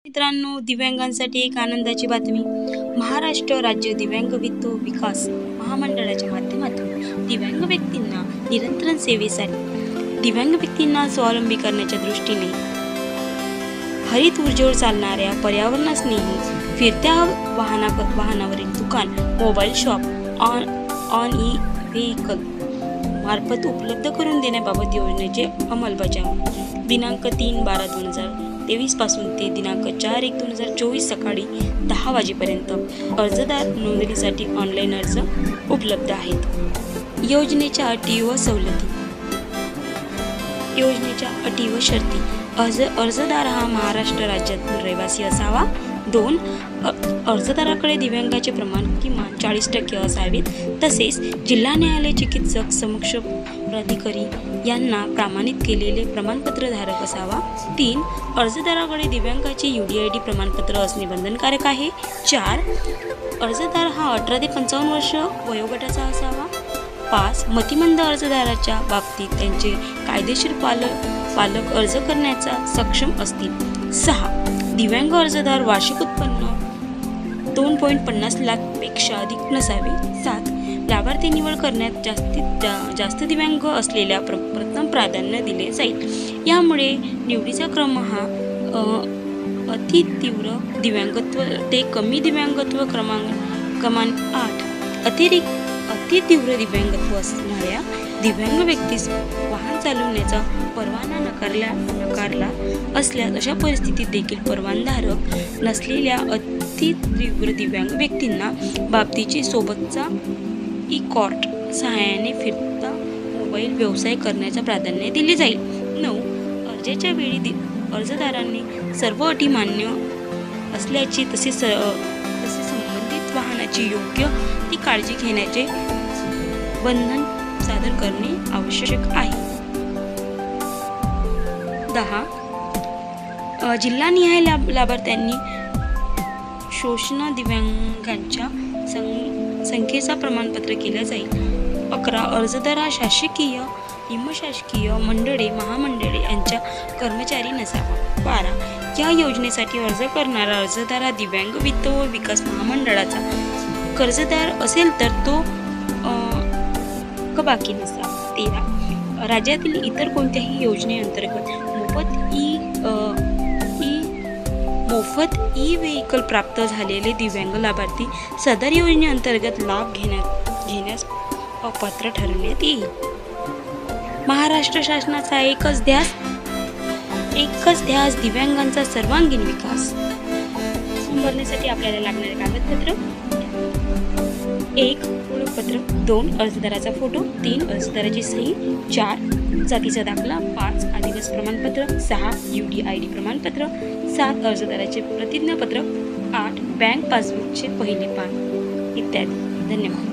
मित्रांनो, दिव्यांगांसाठी एक आनंदाची बातमी. महाराष्ट्र राज्य दिव्यांग वित्त विकास महामंडळाच्या माध्यमातून दिव्यांग व्यक्तींना निरंतर सेवेसाठी दिव्यांग व्यक्तींना स्वावलंबी करण्याच्या दृष्टीने हरित ऊर्जेवर चालणाऱ्या पर्यावरणस्नेही फिरत्या वाहनावरील दुकान mobile shop on E vehicle मार्फत उपलब्ध करून देण्याबाबत योजनेची अंमलबजावणी दिनांक 3/12/2023 पासून ते दिनांक 4/1/2024 सकाळी 10 वाजेपर्यंत अर्जदार नोंदणीसाठी ऑनलाईन अर्ज उपलब्ध आहेत. योजनेच्या अटी व सवलती. योजनेच्या अटी व शर्ती. अर्जदार हा महाराष्ट्र राज्यातील रहिवासी असावा. 2. अर्जदाराकडे दिव्यांगाचे प्रमाण किमान 40% असावेत. तसेच जिल्हा न्यायालय चिकित्सक समक्ष प्राधिकारी यांना प्रमाणित केलेले प्रमाणपत्र धारक असावा. 3. अर्जदाराकडे दिव्यांगाचे UDID प्रमाणपत्र असणे बंधनकारक आहे. 4. अर्जदार हा 18 ते 55 वर्ष वयोगटाचा असावा. 5. मतिमंद अर्जदाराच्या बाबतीत त्यांचे कायदेशीर पालक अर्ज करण्याचा सक्षम असतील. 6. दिव्यांग अर्जदार वार्षिक उत्पन्न 2.50 लाखपेक्षा अधिक नसावे. 7. लाभार्थी निवड करण्यात जास्तीत जास्त दिव्यांग असलेल्या प्रथम प्राधान्य दिले जाईल. यामुळे निवडीचा क्रम हा अति तीव्र दिव्यांगत्व ते कमी दिव्यांगत्व क्रमांक 8 अति तीव्र दिव्यांगत्व असणाऱ्या दिव्यांग व्यक्तीस वाहन चालवण्याचा परवाना नकारला असल्यास अशा परिस्थितीत देखील परवानाधारक नसलेल्या अति तीव्र दिव्यांग व्यक्तींना बाबतीची सोबतचा ई-कॉर्ट सहाय्याने फिरता मोबाईल व्यवसाय करण्याचा प्राधान्य दिले जाईल. 9. अर्जाच्या वेळी अर्जदारांनी सर्व अटी मान्य असल्याची तसे संबंधित वाहनाची योग्य ती काळजी घेण्याचे बंधन सादर करणे आवश्यक आहे. 10. जिल्हानिहाय लाभार्थ्यांनी शोषण दिव्यांगांच्या संख्येचा प्रमाणपत्र केले जाईल. 11. अर्जदार हा शासकीय निमशासकीय मंडळे महामंडळे यांच्या कर्मचारी नसावा. 12. या योजनेसाठी अर्ज करणारा अर्जदार हा दिव्यांग वित्त व विकास महामंडळाचा कर्जदार असेल तर तो बाकी नसावा. 13. राज्यातील इतर कोणत्याही योजनेअंतर्गत मोफत ई व्हेइकल प्राप्त झालेले दिव्यांग लाभार्थी सदर योजनेअंतर्गत लाभ घेण्यास अपात्र ठरवण्यात येईल. महाराष्ट्र शासनाचा एकच ध्यास दिव्यांगांचा सर्वांगीण विकास. भरण्यासाठी आपल्याला लागणारे कागदपत्र: 1. ओळखपत्र. 2. अर्जदाराचा फोटो. 3. अर्जदाराची सही. 4. जातीचा दाखला. 5. आदिवासी प्रमाणपत्र. 6. UDID प्रमाणपत्र. 7. अर्जदाराचे प्रतिज्ञापत्र. 8. बँक पासबुकचे पहिले पान इत्यादी. धन्यवाद.